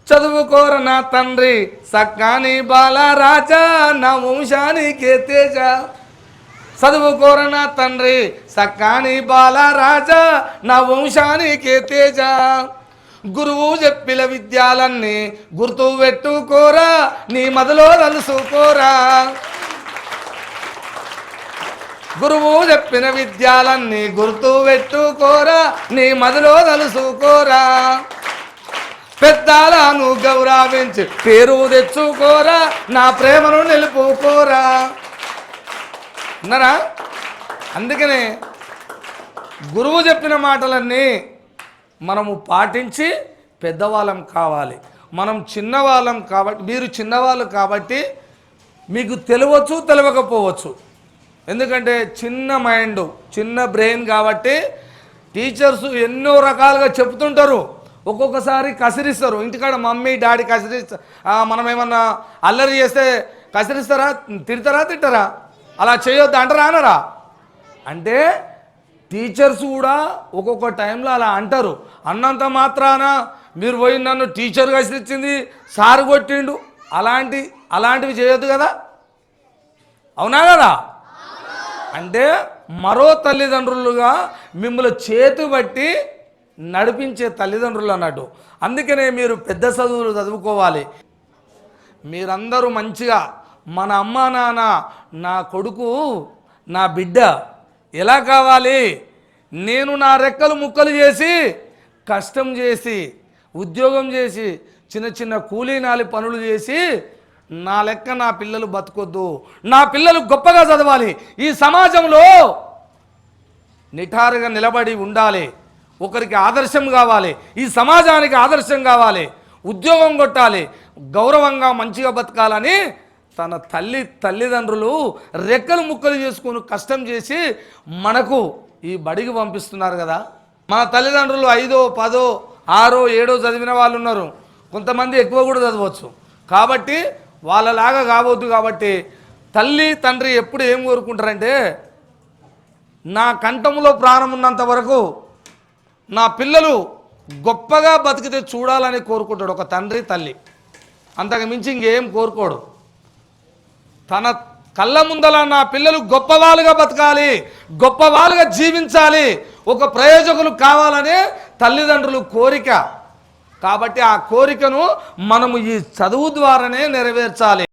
చదువుకోర నా తండ్రి సక్కాని బాలరాజా నా వంశానికే తేజ. చదువుకోర నా తండ్రి సక్కాని బాలరాజా నా వంశానికే తేజ. గురువు చెప్పిన విద్యాలన్నీ గుర్తు పెట్టుకోరా నీ మదిలో తలుసుకోరా. గురువు చెప్పిన విద్యాలన్నీ గుర్తు పెట్టుకోరా నీ మదిలో తలుసుకోరా. పెద్దలను గౌరవించి పేరు తెచ్చుకోరా నా ప్రేమను నిలుపుకోరా అన్నారా. అందుకనే గురువు చెప్పిన మాటలన్నీ మనము పాటించి పెద్దవాళ్ళం కావాలి. మనం చిన్నవాళ్ళం కాబట్టి, మీరు చిన్నవాళ్ళు కాబట్టి మీకు తెలియవచ్చు తెలియకపోవచ్చు. ఎందుకంటే చిన్న మైండ్ చిన్న బ్రెయిన్ కాబట్టి టీచర్స్ ఎన్నో రకాలుగా చెప్తుంటారు. ఒక్కొక్కసారి కసిరిస్తారు. ఇంటికాడ మమ్మీ డాడీ కసిరిస్తారు. మనం ఏమన్నా అల్లరి చేస్తే కసిరిస్తారా, తిడతారా? అలా చేయొద్దు అంటారా అనరా? అంటే టీచర్స్ కూడా ఒక్కొక్క టైంలో అలా అంటారు. అన్నంత మాత్రాన మీరు పోయి నన్ను టీచర్ కసిరిచ్చింది, సార్ కొట్టిండు, అలాంటివి చేయొద్దు కదా. అవునా కదా? అంటే మరో తల్లిదండ్రులుగా మిమ్మల్ని చేతు బట్టి నడిపించే తల్లిదండ్రులు అన్నట్టు. అందుకనే మీరు పెద్ద చదువులు చదువుకోవాలి. మీరందరూ మంచిగా మన అమ్మ నాన్న, నా కొడుకు, నా బిడ్డ ఎలా కావాలి, నేను నా రెక్కలు ముక్కలు చేసి కష్టం చేసి ఉద్యోగం చేసి చిన్న చిన్న కూలీనాలి పనులు చేసి నా లెక్క నా పిల్లలు బతకొద్దు, నా పిల్లలు గొప్పగా చదవాలి, ఈ సమాజంలో నిఠారుగా నిలబడి ఉండాలి, ఒకరికి ఆదర్శం కావాలి, ఈ సమాజానికి ఆదర్శం కావాలి, ఉద్యోగం కొట్టాలి, గౌరవంగా మంచిగా బతకాలని తన తల్లిదండ్రులు రెక్కలు ముక్కలు చేసుకొని కష్టం చేసి మనకు ఈ బడికి పంపిస్తున్నారు కదా. మన తల్లిదండ్రులు 5, 10, 6, 7 చదివిన వాళ్ళు ఉన్నారు. కొంతమంది ఎక్కువ కూడా చదవచ్చు. కాబట్టి వాళ్ళలాగా కావద్దు. కాబట్టి తల్లి తండ్రి ఎప్పుడు ఏం కోరుకుంటారంటే, నా కంఠంలో ప్రాణం ఉన్నంత వరకు నా పిల్లలు గొప్పగా బతికితే చూడాలని కోరుకుంటాడు ఒక తండ్రి తల్లి. అంతకు మించి ఇంకేం కోరుకోడు. తన కళ్ళ ముందల నా పిల్లలు గొప్పవాళ్ళుగా బతకాలి, గొప్పవాళ్ళుగా జీవించాలి, ఒక ప్రయోజకులు కావాలనే తల్లిదండ్రులు కోరిక. కాబట్టి ఆ కోరికను మనము ఈ చదువు ద్వారానే నెరవేర్చాలి.